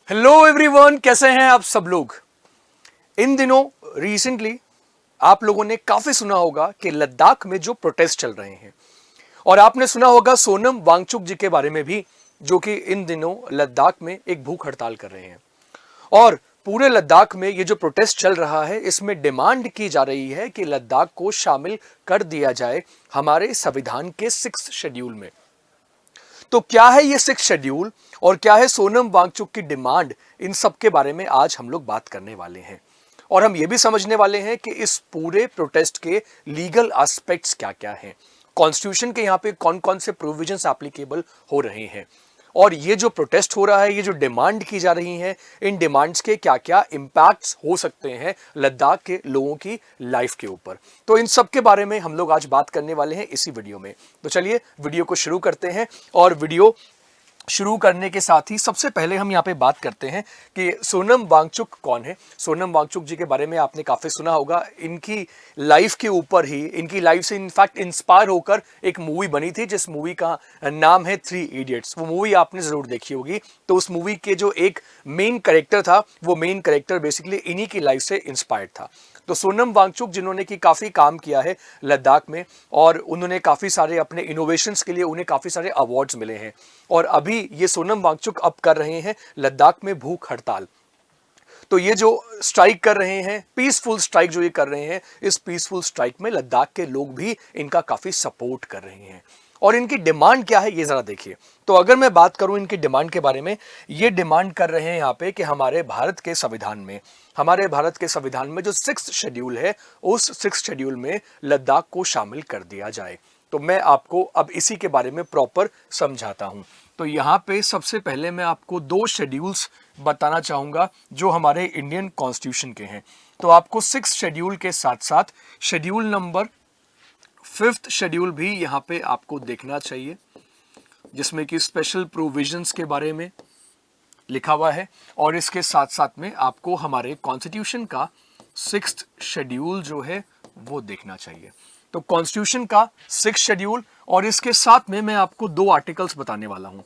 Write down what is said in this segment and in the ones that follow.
Hello everyone, कैसे हैं आप सब लोग। इन दिनों रिसेंटली आप लोगों ने काफी सुना होगा कि लद्दाख में जो प्रोटेस्ट चल रहे हैं, और आपने सुना होगा सोनम वांगचुक जी के बारे में भी, जो कि इन दिनों लद्दाख में एक भूख हड़ताल कर रहे हैं। और पूरे लद्दाख में ये जो प्रोटेस्ट चल रहा है, इसमें डिमांड की जा रही है कि लद्दाख को शामिल कर दिया जाए हमारे संविधान के 6 शेड्यूल में। तो क्या है ये 6 शेड्यूल और क्या है सोनम वांगचुक की डिमांड, इन सब के बारे में आज हम लोग बात करने वाले हैं। और हम ये भी समझने वाले हैं कि इस पूरे प्रोटेस्ट के लीगल एस्पेक्ट्स क्या क्या हैं, कॉन्स्टिट्यूशन के यहाँ पे कौन कौन से प्रोविजंस एप्लीकेबल हो रहे हैं, और ये जो प्रोटेस्ट हो रहा है, ये जो डिमांड की जा रही है, इन डिमांड्स के क्या क्या इंपैक्ट्स हो सकते हैं लद्दाख के लोगों की लाइफ के ऊपर। तो इन सब के बारे में हम लोग आज बात करने वाले हैं इसी वीडियो में। तो चलिए वीडियो को शुरू करते हैं। और वीडियो शुरू करने के साथ ही सबसे पहले हम यहाँ पे बात करते हैं कि सोनम वांगचुक कौन है। सोनम वांगचुक जी के बारे में आपने काफी सुना होगा। इनकी लाइफ के ऊपर ही, इनकी लाइफ से इनफैक्ट इंस्पायर होकर एक मूवी बनी थी, जिस मूवी का नाम है 3 इडियट्स। वो मूवी आपने जरूर देखी होगी। तो उस मूवी के जो एक मेन कैरेक्टर था, वो मेन कैरेक्टर बेसिकली इन्हीं की लाइफ से इंस्पायर्ड था। तो सोनम वांगचुक जिन्होंने कि काफी काम किया है लद्दाख में, और उन्होंने काफी सारे अपने इनोवेशंस के लिए उन्हें काफी सारे अवार्ड्स मिले हैं। और अभी ये सोनम वांगचुक अब कर रहे हैं लद्दाख में भूख हड़ताल। तो ये जो स्ट्राइक कर रहे हैं, पीसफुल स्ट्राइक जो ये कर रहे हैं, इस पीसफुल स्ट्राइक में लद्दाख के लोग भी इनका काफी सपोर्ट कर रहे हैं। और इनकी डिमांड क्या है ये जरा देखिए। तो अगर मैं बात करूं इनकी डिमांड के बारे में, ये डिमांड कर रहे हैं यहाँ पे कि हमारे भारत के संविधान में जो 6 शेड्यूल है, उस 6 शेड्यूल में लद्दाख को शामिल कर दिया जाए। तो मैं आपको अब इसी के बारे में प्रॉपर समझाता हूं। तो यहाँ पे सबसे पहले मैं आपको 2 शेड्यूल्स बताना चाहूंगा जो हमारे इंडियन कॉन्स्टिट्यूशन के हैं। तो आपको 6 शेड्यूल के साथ साथ शेड्यूल नंबर 5th शेड्यूल भी यहाँ पे आपको देखना चाहिए, जिसमें कि स्पेशल प्रोविजंस के बारे में लिखा हुआ है। और इसके साथ साथ में आपको हमारे कॉन्स्टिट्यूशन का 6th शेड्यूल जो है वो देखना चाहिए। तो कॉन्स्टिट्यूशन का 6 शेड्यूल, और इसके साथ में मैं आपको 2 आर्टिकल्स बताने वाला हूं।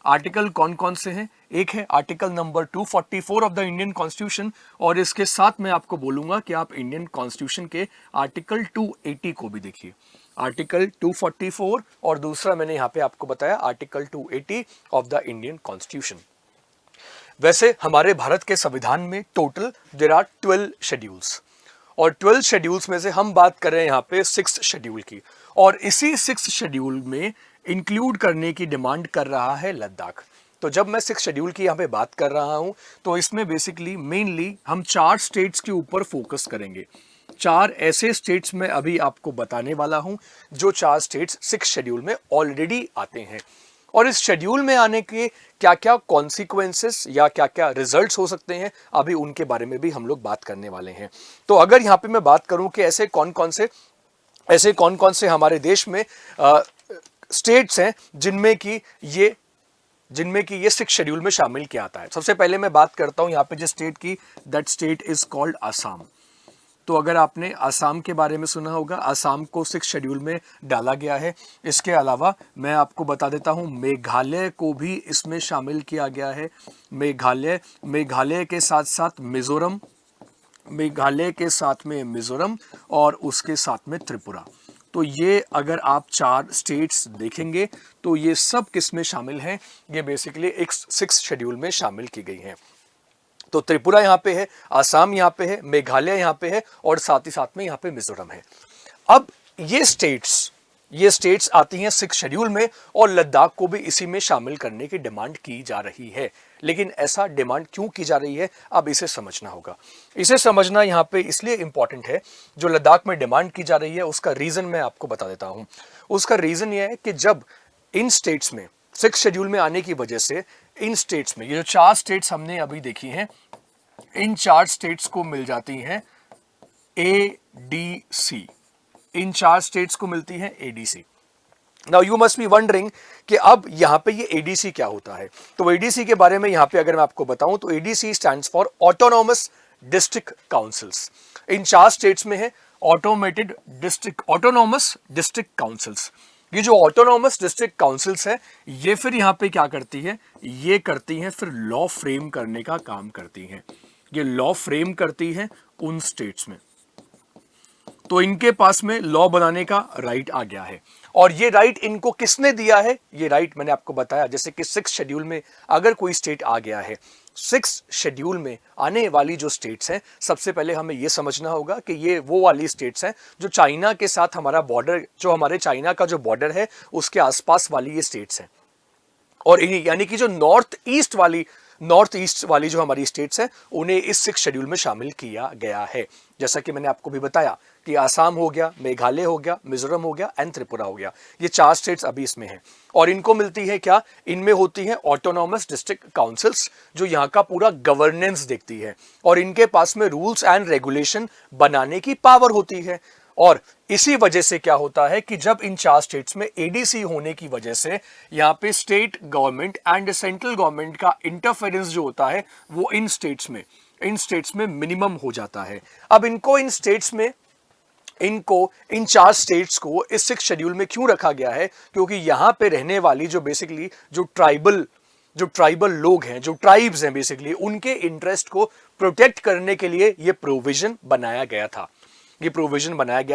आर्टिकल कौन कौन से हैं? एक है article number 244 of the Indian constitution, और इसके साथ मैं आपको बोलूंगा कि आप इंडियन कॉन्स्टिट्यूशन के आर्टिकल 280 को भी देखिए। आर्टिकल 244 और दूसरा मैंने यहां पे आपको बताया article 280 of the Indian constitution. वैसे हमारे भारत के संविधान में टोटल देयर आर 12 शेड्यूल्स, और 12 शेड्यूल्स में से हम बात कर रहे हैं यहाँ पे 6 शेड्यूल की। और इसी 6 शेड्यूल में इंक्लूड करने की डिमांड कर रहा है लद्दाख। तो जब मैं 6 शेड्यूल की यहाँ पे बात कर रहा हूँ, तो इसमें बेसिकली मेनली हम 4 स्टेट्स के ऊपर फोकस करेंगे। 4 ऐसे स्टेट्स में अभी आपको बताने वाला हूँ, जो 4 स्टेट्स 6 शेड्यूल में ऑलरेडी आते हैं। और इस शेड्यूल में आने के क्या क्या कॉन्सिक्वेंसेस या क्या क्या रिजल्ट्स हो सकते हैं, अभी उनके बारे में भी हम लोग बात करने वाले हैं। तो अगर यहाँ पे मैं बात करूं कि ऐसे कौन कौन से हमारे देश में स्टेट्स हैं जिनमें कि ये 6 शेड्यूल में शामिल किया आता है। सबसे पहले मैं बात करता हूं यहाँ पे जिस स्टेट की, that state is called Assam. तो अगर आपने असम के बारे में सुना होगा, असम को 6 शेड्यूल में डाला गया है। इसके अलावा मैं आपको बता देता हूं, मेघालय को भी इसमें शामिल किया गया है। मेघालय के साथ साथ मिजोरम, और उसके साथ में त्रिपुरा। तो ये अगर आप 4 स्टेट्स देखेंगे, तो ये सब किस में शामिल हैं? ये बेसिकली एक 6 शेड्यूल में शामिल की गई हैं। तो त्रिपुरा यहाँ पे है, आसाम यहाँ पे है, मेघालय यहाँ पे है, और साथ ही साथ में यहाँ पे मिजोरम है। अब ये स्टेट्स आती हैं 6 शेड्यूल में, और लद्दाख को भी इसी में शामिल करने की डिमांड की जा रही है। लेकिन ऐसा डिमांड क्यों की जा रही है, अब इसे समझना होगा। इसे समझना यहाँ पे इसलिए इंपॉर्टेंट है, जो लद्दाख में डिमांड की जा रही है उसका रीजन मैं आपको बता देता हूँ। उसका रीजन यह है कि जब इन स्टेट्स में 6 शेड्यूल में आने की वजह से, इन स्टेट्स में ये जो 4 स्टेट्स हमने अभी देखी हैं, इन 4 स्टेट्स को मिल जाती हैं एडीसी। इन 4 स्टेट्स को मिलती है ADC. Now you must be wondering कि अब यहां पे ये एडीसी क्या होता है। तो एडीसी के बारे में यहां पे अगर मैं आपको बताऊं, तो ADC stands for autonomous district councils. In 4 states में है ऑटोनॉमस डिस्ट्रिक्ट काउंसिल्स। ये जो ऑटोनॉमस डिस्ट्रिक्ट काउंसिल्स है, ये फिर यहाँ पे क्या करती है, ये करती हैं फिर लॉ फ्रेम करने का काम करती हैं। ये लॉ फ्रेम करती है उन स्टेट्स में, तो इनके पास में लॉ बनाने का राइट आ गया है। और ये राइट इनको किसने दिया है, ये राइट मैंने आपको बताया, जैसे कि 6 शेड्यूल में अगर कोई स्टेट आ गया है, 6 शेड्यूल में आने वाली जो स्टेट्स हैं, सबसे पहले हमें ये समझना होगा कि ये वो वाली स्टेट्स हैं जो चाइना के साथ हमारा बॉर्डर, जो हमारे चाइना का जो बॉर्डर है उसके आसपास वाली ये स्टेट्स हैं। और यानी कि जो नॉर्थ ईस्ट वाली जो हमारी स्टेट्स हैं, उन्हें इस 6 शेड्यूल में शामिल किया गया है। जैसा कि मैंने आपको भी बताया कि आसाम हो गया, मेघालय हो गया, मिजोरम हो गया एंड त्रिपुरा हो गया, ये 4 स्टेट्स अभी इसमें हैं। और इनको मिलती है क्या, इनमें होती है ऑटोनॉमस डिस्ट्रिक्ट काउंसिल्स, जो यहाँ का पूरा गवर्नेंस देखती है, और इनके पास में रूल्स एंड रेगुलेशन बनाने की पावर होती है। और इसी वजह से क्या होता है कि जब इन 4 स्टेट्स में एडीसी होने की वजह से यहाँ पे state government and central government का इंटरफेरेंस जो होता है वो इन स्टेट्स में मिनिमम हो जाता है। अब इन 4 स्टेट्स को इस 6 शेड्यूल में क्यों रखा गया है, क्योंकि यहाँ पे रहने वाली जो बेसिकली जो ट्राइबल लोग हैं, जो ट्राइब्स हैं बेसिकली, उनके इंटरेस्ट को प्रोटेक्ट करने के लिए ये प्रोविजन बनाया गया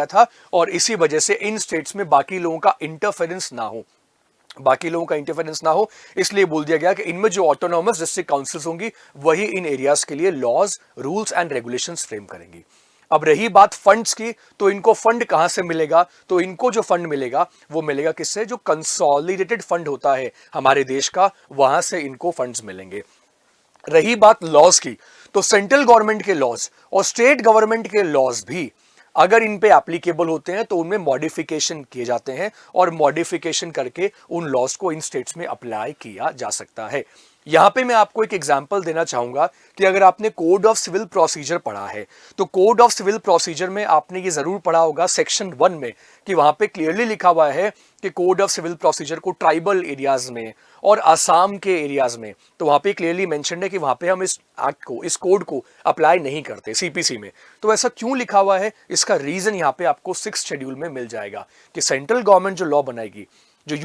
था। और इसी वजह से इन स्टेट्स में बाकी लोगों का इंटरफेरेंस ना हो, इसलिए बोल दिया गया कि इनमें जो ऑटोनॉमस डिस्ट्रिक्ट काउंसिल्स होंगी वही इन एरियाज के लिए laws, rules and regulations frame करेंगी। अब रही बात फंड्स की, तो इनको फंड कहां से मिलेगा, तो इनको जो फंड मिलेगा वो मिलेगा किससे, जो कंसोलिडेटेड फंड होता है हमारे देश का, वहां से इनको फंड्स मिलेंगे। रही बात लॉज की, तो सेंट्रल गवर्नमेंट के लॉज और स्टेट गवर्नमेंट के लॉज भी अगर इन पे एप्लीकेबल होते हैं तो उनमें मॉडिफिकेशन किए जाते हैं, और मॉडिफिकेशन करके उन लॉज को इन स्टेट्स में अप्लाई किया जा सकता है। यहां पे मैं आपको एक एग्जांपल देना चाहूंगा कि अगर आपने कोड ऑफ सिविल प्रोसीजर पढ़ा है, तो कोड ऑफ सिविल प्रोसीजर में आपने ये जरूर पढ़ा होगा सेक्शन 1 में, कि वहां पे क्लियरली लिखा हुआ है कि कोड ऑफ सिविल प्रोसीजर को ट्राइबल एरियाज में और आसाम के एरियाज में, तो वहां पे क्लियरली मेंशन्ड है कि वहां पे हम इस एक्ट को, इस कोड को अप्लाई नहीं करते सीपीसी में। तो ऐसा क्यों लिखा हुआ है, इसका रीजन यहां पे आपको 6 शेड्यूल में मिल जाएगा कि सेंट्रल गवर्नमेंट जो लॉ बनाएगी, जो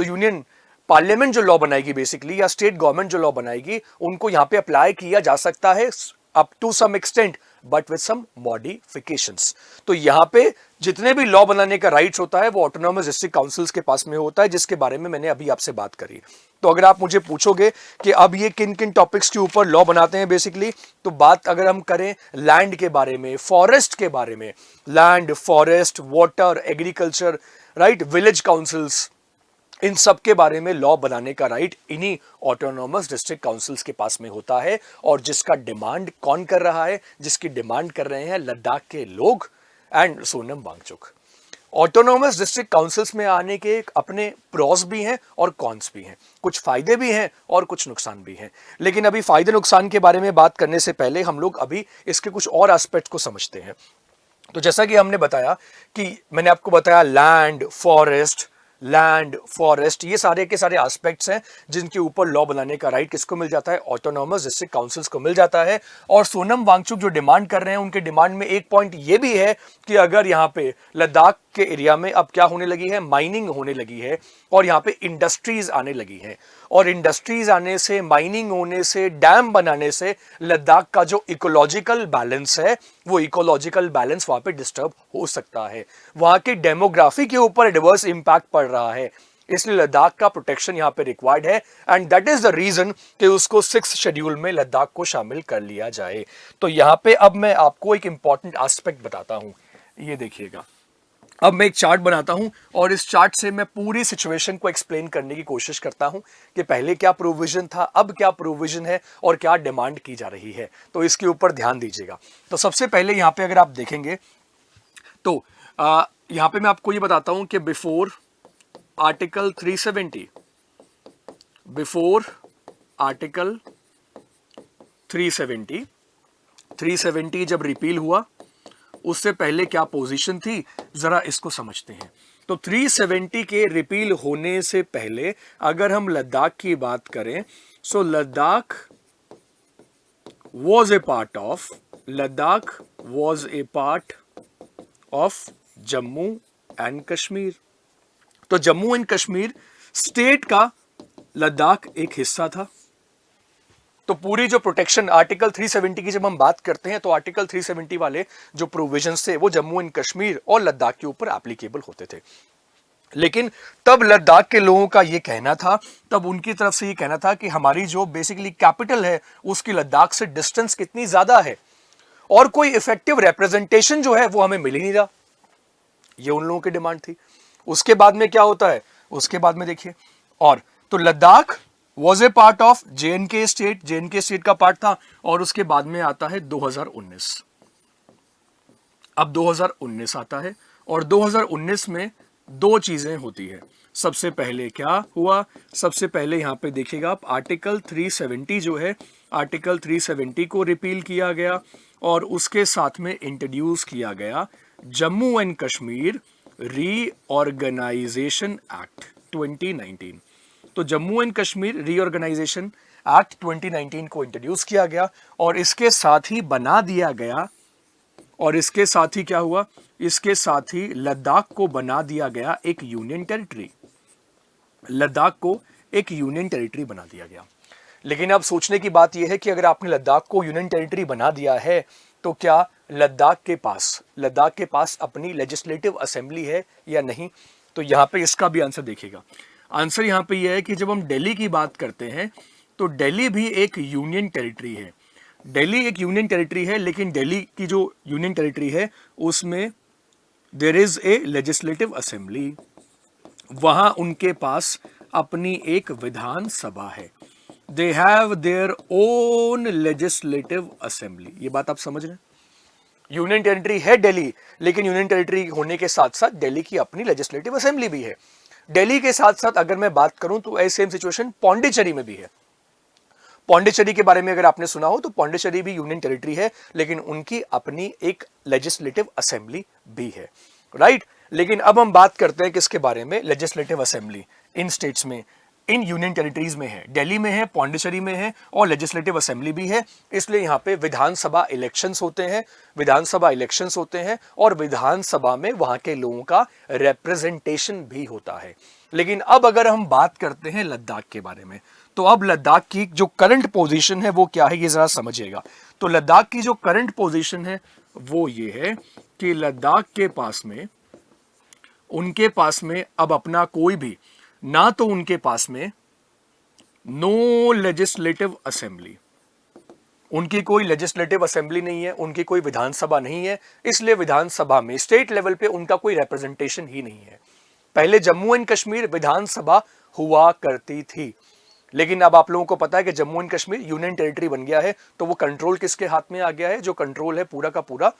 यूनियन पार्लियामेंट जो लॉ बनाएगी बेसिकली, या स्टेट गवर्नमेंट जो लॉ बनाएगी, उनको यहां पे अप्लाई किया जा सकता है up to some extent, but with some modifications. तो यहां पे जितने भी लॉ बनाने का राइट्स होता है वो ऑटोनॉमस डिस्ट्रिक्ट काउंसिल्स के पास में होता है, जिसके बारे में मैंने अभी आपसे बात करी। तो अगर आप मुझे पूछोगे कि अब ये किन किन टॉपिक्स के ऊपर लॉ बनाते हैं बेसिकली, तो बात अगर हम करें लैंड के बारे में, फॉरेस्ट के बारे में, land, forest, water, agriculture, right, village councils, इन सब के बारे में लॉ बनाने का राइट इन्हीं ऑटोनॉमस डिस्ट्रिक्ट काउंसिल्स के पास में होता है। और जिसका डिमांड कौन कर रहा है, जिसकी डिमांड कर रहे हैं लद्दाख के लोग and Sonam Wangchuk. Autonomous district councils में आने के अपने प्रॉस भी हैं और कॉन्स भी हैं, कुछ फायदे भी हैं और कुछ नुकसान भी हैं। लेकिन अभी फायदे नुकसान के बारे में बात करने से पहले हम लोग अभी इसके कुछ और एस्पेक्ट को समझते हैं। तो जैसा कि हमने बताया कि मैंने आपको बताया लैंड, फॉरेस्ट, ये सारे के सारे एस्पेक्ट्स हैं जिनके ऊपर लॉ बनाने का राइट किसको मिल जाता है, ऑटोनॉमस डिस्ट्रिक्ट काउंसिल्स को मिल जाता है। और सोनम वांगचुक जो डिमांड कर रहे हैं, उनके डिमांड में एक पॉइंट ये भी है कि अगर यहाँ पे लद्दाख के एरिया में अब क्या होने लगी है, माइनिंग होने लगी है, और यहाँ पे इंडस्ट्रीज आने लगी है, और इंडस्ट्रीज आने से, माइनिंग होने से, डैम बनाने से लद्दाख का जो इकोलॉजिकल बैलेंस है, वो इकोलॉजिकल बैलेंस वहां पे डिस्टर्ब हो सकता है। वहां के डेमोग्राफी के ऊपर एडवर्स इंपैक्ट पड़ रहा है, इसलिए लद्दाख का प्रोटेक्शन यहां पे रिक्वायर्ड है। And that is the reason कि उसको 6 शेड्यूल में लद्दाख को शामिल कर लिया जाए। तो यहां पे अब मैं आपको एक इंपॉर्टेंट एस्पेक्ट बताता हूं, ये देखिएगा। अब मैं एक चार्ट बनाता हूं और इस चार्ट से मैं पूरी सिचुएशन को एक्सप्लेन करने की कोशिश करता हूं कि पहले क्या प्रोविजन था, अब क्या प्रोविजन है और क्या डिमांड की जा रही है। तो इसके ऊपर ध्यान दीजिएगा। तो सबसे पहले यहां पे अगर आप देखेंगे तो यहां पे मैं आपको ये बताता हूं कि बिफोर आर्टिकल 370 जब रिपील हुआ, उससे पहले क्या पोजीशन थी, जरा इसको समझते हैं। तो 370 के रिपील होने से पहले अगर हम लद्दाख की बात करें, so Ladakh was a part of Jammu and Kashmir. तो जम्मू एंड कश्मीर स्टेट का लद्दाख एक हिस्सा था। तो पूरी जो प्रोटेक्शन आर्टिकल 370 की जब हम बात करते हैं तो आर्टिकल 370 वाले जो प्रोविजंस थे वो जम्मू एंड कश्मीर और लद्दाख के ऊपर एप्लीकेबल होते थे। लेकिन तब लद्दाख के लोगों का ये कहना था, तब उनकी तरफ से ये कहना था कि हमारी जो बेसिकली कैपिटल है उसकी लद्दाख से डिस्टेंस कितनी ज्यादा है और कोई इफेक्टिव रिप्रेजेंटेशन जो है वो हमें मिल ही नहीं रहा। ये उन लोगों की डिमांड थी। उसके बाद में क्या होता है, उसके बाद में देखिए, और तो Ladakh was a part of JNK state, JNK state का पार्ट था। और उसके बाद में आता है 2019। अब 2019 आता है और 2019 में दो चीजें होती है। सबसे पहले क्या हुआ, सबसे पहले यहां पे देखिएगा आप आर्टिकल 370 जो है, आर्टिकल 370 को रिपील किया गया और उसके साथ में इंट्रोड्यूस किया गया Jammu and Kashmir reorganisation act 2019। तो Jammu and Kashmir reorganisation act 2019 को इंट्रोड्यूस किया गया और इसके साथ ही बना दिया गया, और इसके साथ ही क्या हुआ, इसके साथ ही लद्दाख को बना दिया गया एक यूनियन टेरिटरी। लद्दाख को एक यूनियन टेरिटरी बना दिया गया। लेकिन अब सोचने की बात यह है कि अगर आपने लद्दाख को यूनियन टेरिटरी बना दिया है तो क्या लद्दाख के पास अपनी लेजिस्लेटिव असेंबली है या नहीं? तो यहां पे इसका भी आंसर देखिएगा। आंसर यहां पे यह है कि जब हम दिल्ली की बात करते हैं तो दिल्ली भी एक यूनियन टेरिटरी है। दिल्ली एक यूनियन टेरिटरी है, लेकिन दिल्ली की जो यूनियन टेरिटरी है उसमें there is a legislative assembly. वहां उनके पास अपनी एक विधान सभा है। They have their own legislative assembly. ये बात आप समझ रहे हैं? यूनियन टेरिटरी है दिल्ली, लेकिन यूनियन टेरिटरी होने के साथ साथ दिल्ली की अपनी लेजिस्लेटिव असेंबली भी है। दिल्ली के साथ साथ अगर मैं बात करूं तो सेम सिचुएशन पौंडीचेरी में भी है। पौंडीचेरी के बारे में अगर आपने सुना हो तो पौंडीचेरी भी यूनियन टेरिटरी है, लेकिन उनकी अपनी एक लेजिस्लेटिव असेंबली भी है, राइट। लेकिन अब हम बात करते हैं किसके बारे में, लेजिस्लेटिव असेंबली इन स्टेट्स में, इन यूनियन टेरिटरीज में है, दिल्ली में है, पौंडीचेरी में है और लेजिस्लेटिव असेंबली भी है। इसलिए यहां पे विधानसभा इलेक्शंस होते हैं, विधानसभा इलेक्शंस होते हैं और विधानसभा में वहां के लोगों का रिप्रेजेंटेशन भी होता है। लेकिन अब अगर हम बात करते हैं लद्दाख के बारे में, तो अब लद्दाख की जो करंट पोजीशन है वो क्या है, ये जरा समझिएगा। तो लद्दाख की जो करंट पोजीशन है वो ये है कि लद्दाख के पास में, उनके पास में अब अपना कोई भी, ना तो उनके पास में नो लेजिस्लेटिव असेंबली, उनकी कोई लेजिस्लेटिव असेंबली नहीं है, उनकी कोई विधानसभा नहीं है, इसलिए विधानसभा में स्टेट लेवल पे उनका कोई रिप्रेजेंटेशन ही नहीं है। पहले जम्मू एंड कश्मीर विधानसभा हुआ करती थी, लेकिन अब आप लोगों को पता है कि Jammu and Kashmir union territory बन गया है, तो वो कंट्रोल किसके हाथ में आ गया है? जो कंट्रोल है पूरा का पूरा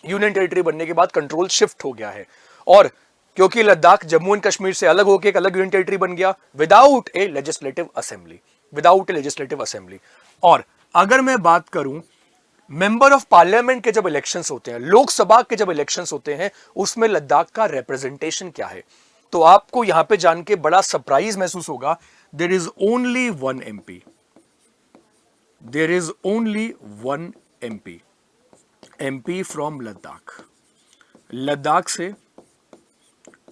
यूनियन टेरिटरी बनने के बाद कंट्रोल शिफ्ट हो गया है। और क्योंकि लद्दाख जम्मू एंड कश्मीर से अलग होकर एक अलग यूनियन टेरिटरी बन गया विदाउट ए लेजिस्लेटिव असेंबली, विदाउट ए लेजिस्लेटिव असेंबली। और अगर मैं बात करूं मेंबर ऑफ पार्लियामेंट के जब इलेक्शंस होते हैं, लोकसभा के जब इलेक्शंस होते हैं, उसमें लद्दाख का रिप्रेजेंटेशन क्या है? तो आपको यहां पे जान के बड़ा सरप्राइज महसूस होगा। There is only one MP, there is only one MP, MP from Ladakh. Ladakh से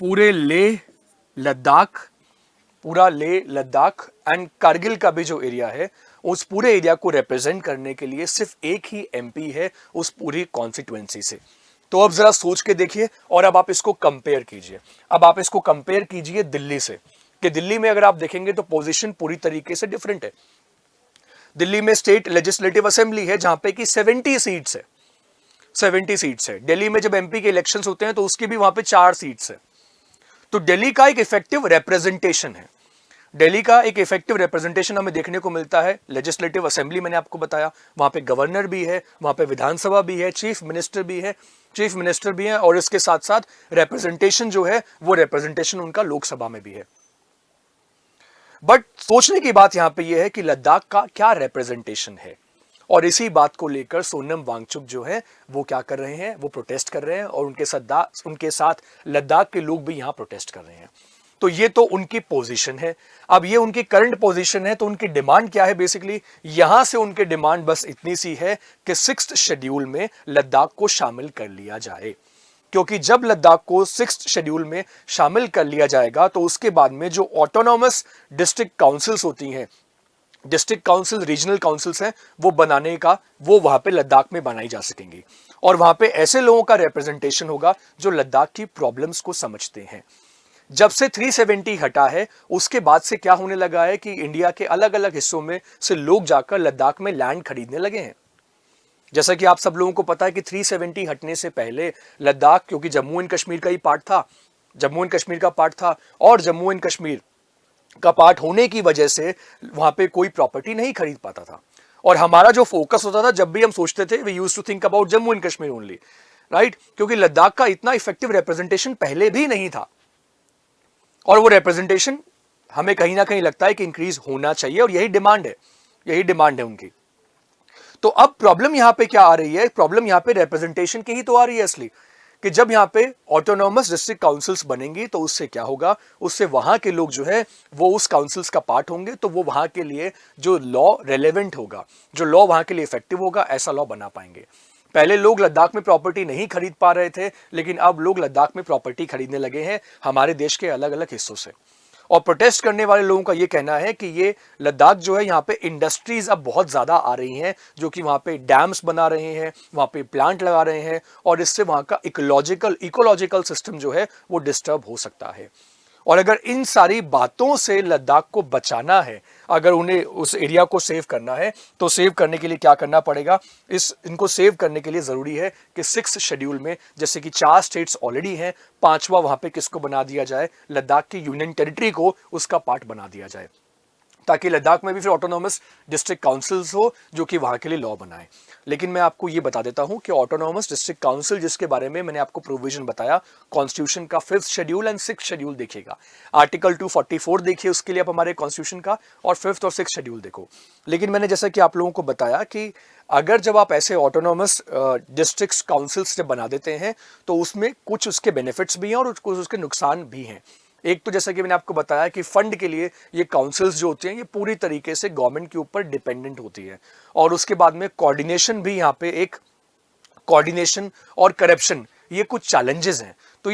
पूरे लेह लद्दाख, पूरा लेह लद्दाख एंड कारगिल का भी जो एरिया है, उस पूरे एरिया को रिप्रेजेंट करने के लिए सिर्फ एक ही एमपी है उस पूरी कॉन्स्टिट्यूएंसी से। तो अब जरा सोच के देखिए और अब आप इसको कंपेयर कीजिए। अब आप इसको कंपेयर कीजिए दिल्ली से, कि दिल्ली में अगर आप देखेंगे तो पोजीशन पूरी तरीके से डिफरेंट है। दिल्ली में स्टेट लेजिस्लेटिव असेंबली है जहां पे कि 70 सीट्स है, 70 सीट्स है। दिल्ली में जब एमपी के इलेक्शंस होते हैं तो उसकी भी वहां पे 4 सीट्स है। तो दिल्ली का एक इफेक्टिव रिप्रेजेंटेशन है, दिल्ली का एक इफेक्टिव रिप्रेजेंटेशन हमें देखने को मिलता है। लेजिस्लेटिव असेंबली मैंने आपको बताया, वहां पे गवर्नर भी है, वहां पे विधानसभा भी है, चीफ मिनिस्टर भी है, चीफ मिनिस्टर भी है, और इसके साथ साथ रिप्रेजेंटेशन जो है वो रिप्रेजेंटेशन उनका लोकसभा में भी है। बट सोचने की बात यहां पे ये है कि लद्दाख का क्या रिप्रेजेंटेशन है, और इसी बात को लेकर सोनम वांगचुक जो है वो क्या कर रहे हैं, वो प्रोटेस्ट कर रहे हैं, और उनके साथ लद्दाख के लोग भी यहां प्रोटेस्ट कर रहे हैं। तो ये तो उनकी पोजीशन है। अब ये उनकी करंट पोजीशन है, तो उनकी डिमांड क्या है? बेसिकली यहां से उनकी डिमांड बस इतनी सी है कि 6th शेड्यूल में लद्दाख को शामिल कर लिया जाए। क्योंकि जब लद्दाख को 6th शेड्यूल में शामिल कर लिया जाएगा तो उसके बाद में जो ऑटोनॉमस डिस्ट्रिक्ट काउंसिल्स होती हैं, डिस्ट्रिक्ट काउंसिल, रीजनल काउंसिल्स हैं, वो बनाने का वो वहां पे लद्दाख में बनाई जा सकेंगी और वहां पे ऐसे लोगों का रिप्रेजेंटेशन होगा जो लद्दाख की प्रॉब्लम्स को समझते हैं। जब से 370 हटा है उसके बाद से क्या होने लगा है कि इंडिया के अलग अलग हिस्सों में से लोग जाकर लद्दाख में लैंड खरीदने लगे हैं। जैसा कि आप सब लोगों को पता है कि 370 हटने से पहले लद्दाख, क्योंकि जम्मू एंड कश्मीर का ही पार्ट था, जम्मू एंड कश्मीर का पार्ट था और जम्मू एंड कश्मीर का पार्ट होने की वजह से वहां पे कोई प्रॉपर्टी नहीं खरीद पाता था और हमारा जो फोकस होता था, जब भी हम सोचते थे, we used to think about Jammu and Kashmir only, right, क्योंकि लद्दाख का इतना इफेक्टिव रिप्रेजेंटेशन पहले भी नहीं था और वो रिप्रेजेंटेशन हमें कहीं ना कहीं लगता है कि इंक्रीज होना चाहिए और यही डिमांड है, यही डिमांड है उनकी। तो अब प्रॉब्लम यहां पे क्या आ रही है? प्रॉब्लम यहां पे रिप्रेजेंटेशन की ही तो आ रही है असली, कि जब यहां पे ऑटोनॉमस डिस्ट्रिक्ट काउंसिल्स बनेंगी तो उससे क्या होगा, उससे वहां के लोग जो है वो उस काउंसिल्स का पार्ट होंगे, तो वो वहां के लिए जो लॉ रेलेवेंट होगा, जो लॉ वहां के लिए इफेक्टिव होगा, ऐसा लॉ बना पाएंगे। पहले लोग लद्दाख में प्रॉपर्टी नहीं खरीद पा रहे थे, लेकिन अब लोग लद्दाख में प्रॉपर्टी खरीदने लगे हैं हमारे देश के अलग अलग हिस्सों से। और प्रोटेस्ट करने वाले लोगों का ये कहना है कि ये लद्दाख जो है, यहाँ पे इंडस्ट्रीज अब बहुत ज्यादा आ रही हैं जो कि वहां पे डैम्स बना रहे हैं, वहां पे प्लांट लगा रहे हैं और इससे वहां का इकोलॉजिकल सिस्टम जो है वो डिस्टर्ब हो सकता है। और अगर इन सारी बातों से लद्दाख को बचाना है, अगर उन्हें उस एरिया को सेव करना है, तो सेव करने के लिए क्या करना पड़ेगा? इनको सेव करने के लिए जरूरी है कि 6th शेड्यूल में, जैसे कि 4 स्टेट्स ऑलरेडी हैं, 5वां वहां पे किसको बना दिया जाए? लद्दाख की यूनियन टेरिटरी को उसका पार्ट बना दिया जाए, ताकि लद्दाख में भी फिर ऑटोनॉमस डिस्ट्रिक्ट काउंसिल्स हो जो कि वहां के लिए लॉ बनाए। लेकिन मैं आपको ये बता देता हूं कि ऑटोनॉमस डिस्ट्रिक्ट काउंसिल, जिसके बारे में मैंने आपको प्रोविजन बताया कॉन्स्टिट्यूशन का 5th schedule and 6th schedule देखिएगा, आर्टिकल 244 देखिए उसके लिए आप हमारे कॉन्स्टिट्यूशन का, और 5th और 6th शेड्यूल देखो। लेकिन मैंने जैसा कि आप लोगों को बताया कि अगर जब आप ऐसे ऑटोनॉमस डिस्ट्रिक्ट काउंसिल्स जब बना देते हैं तो उसमें कुछ उसके बेनिफिट्स भी हैं और कुछ उसके नुकसान भी हैं। एक तो जैसा कि मैंने आपको बताया कि फंड के लिए ये काउंसिल्स जो होती हैं ये पूरी तरीके से गवर्नमेंट के ऊपर डिपेंडेंट होती है और उसके बाद में कोऑर्डिनेशन भी, यहाँ पे एक कोऑर्डिनेशन और करप्शन, ये कुछ चैलेंजेस हैं। तो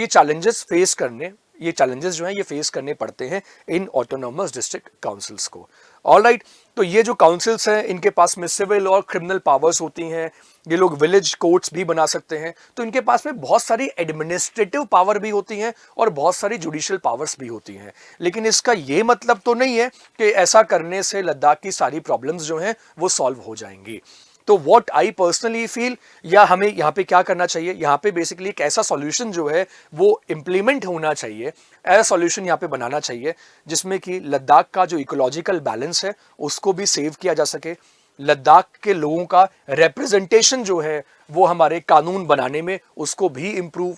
ये चैलेंजेस जो हैं ये फेस करने पड़ते हैं इन ऑटोनॉमस डिस्ट्रिक्ट काउंसिल्स को। ऑलराइट, तो ये जो काउंसिल्स हैं इनके पास में सिविल और क्रिमिनल पावर्स होती हैं, ये लोग विलेज कोर्ट्स भी बना सकते हैं, तो इनके पास में बहुत सारी एडमिनिस्ट्रेटिव पावर भी होती हैं और बहुत सारी जुडिशियल पावर्स भी होती हैं। लेकिन इसका ये मतलब तो नहीं है कि ऐसा करने से लद्दाख की सारी प्रॉब्लम्स जो हैं वो सॉल्व हो जाएंगी। तो व्हाट आई पर्सनली फील, या हमें यहाँ पे क्या करना चाहिए, यहाँ पे बेसिकली एक ऐसा सॉल्यूशन जो है वो इम्प्लीमेंट होना चाहिए, ऐसा सॉल्यूशन यहाँ पे बनाना चाहिए जिसमें कि लद्दाख का जो इकोलॉजिकल बैलेंस है उसको भी सेव किया जा सके, लद्दाख के लोगों का रिप्रेजेंटेशन जो है वो हमारे कानून बनाने में उसको भी इम्प्रूव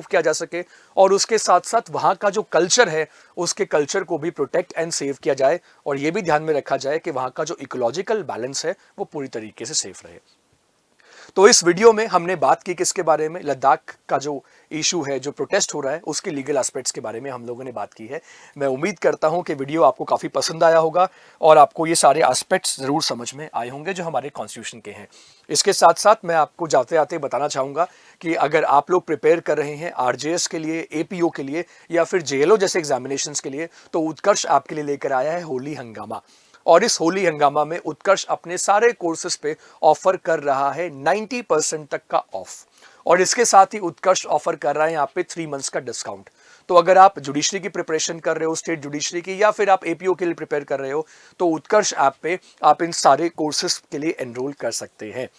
किया जा सके, और उसके साथ साथ वहाँ का जो कल्चर है उसके कल्चर को भी प्रोटेक्ट एंड सेव किया जाए, और ये भी ध्यान में रखा जाए कि वहाँ का जो इकोलॉजिकल बैलेंस है वो पूरी तरीके से सेफ रहे। तो इस वीडियो में हमने बात की किसके बारे में? लद्दाख का जो इशू है, जो प्रोटेस्ट हो रहा है, उसके लीगल एस्पेक्ट्स के बारे में हम लोगों ने बात की है। मैं उम्मीद करता हूं कि वीडियो आपको काफ़ी पसंद आया होगा और आपको ये सारे एस्पेक्ट्स ज़रूर समझ में आए होंगे जो हमारे कॉन्स्टिट्यूशन के हैं। इसके साथ साथ मैं आपको जाते आते बताना चाहूँगा कि अगर आप लोग प्रिपेयर कर रहे हैं RJS के लिए, APO के लिए या फिर JLO जैसे एग्जामिनेशंस के लिए, तो उत्कर्ष आपके लिए लेकर आया है होली हंगामा। और इस होली हंगामा में उत्कर्ष अपने सारे कोर्सेज पे ऑफर कर रहा है 90% तक का ऑफ, और इसके साथ ही उत्कर्ष ऑफर कर रहा है यहाँ पे 3 मंथ्स का डिस्काउंट। तो अगर आप जुडिशरी की प्रिपरेशन कर रहे हो, स्टेट जुडिशरी की, या फिर आप APO के लिए प्रिपेयर कर रहे हो, तो उत्कर्ष ऐप पे आप इन सारे कोर्सेज के लिए एनरोल कर सकते हैं।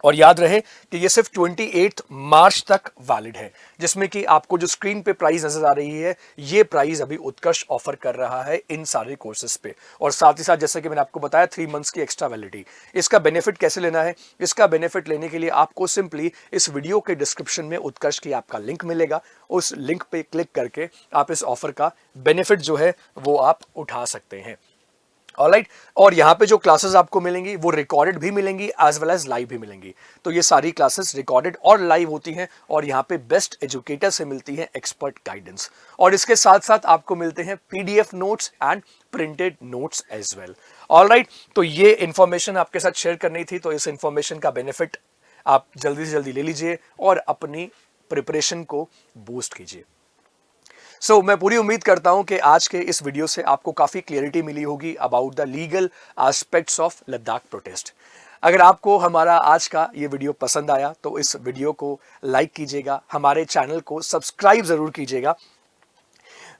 और याद रहे कि ये सिर्फ 28 मार्च तक वैलिड है, जिसमें कि आपको जो स्क्रीन पे प्राइस नजर आ रही है ये प्राइस अभी उत्कर्ष ऑफर कर रहा है इन सारे कोर्सेज पे, और साथ ही साथ जैसे कि मैंने आपको बताया 3 मंथ्स की एक्स्ट्रा वैलिडिटी। इसका बेनिफिट कैसे लेना है? इसका बेनिफिट लेने के लिए आपको सिंपली इस वीडियो के डिस्क्रिप्शन में उत्कर्ष की ऐप का लिंक मिलेगा, उस लिंक पे क्लिक करके आप इस ऑफर का बेनिफिट जो है वो आप उठा सकते हैं। ऑलराइट, और यहाँ पे जो क्लासेस आपको मिलेंगी वो रिकॉर्डेड भी मिलेंगी एज वेल एज लाइव भी मिलेंगी। तो ये सारी क्लासेस रिकॉर्डेड और लाइव होती हैं, और यहाँ पे बेस्ट एजुकेटर से मिलती है एक्सपर्ट गाइडेंस, और इसके साथ साथ आपको मिलते हैं PDF notes and printed notes as well. Alright, तो ये इंफॉर्मेशन आपके साथ शेयर करनी थी, तो इस इंफॉर्मेशन का बेनिफिट आप जल्दी से जल्दी ले लीजिए और अपनी प्रिपरेशन को बूस्ट कीजिए। सो मैं पूरी उम्मीद करता हूं कि आज के इस वीडियो से आपको काफी क्लियरिटी मिली होगी about the legal aspects of Ladakh protest. अगर आपको हमारा आज का ये वीडियो पसंद आया तो इस वीडियो को लाइक कीजिएगा, हमारे चैनल को सब्सक्राइब जरूर कीजिएगा।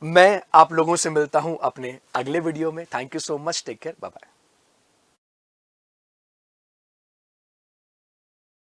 मैं आप लोगों से मिलता हूं अपने अगले वीडियो में। Thank you so much, take care, bye bye.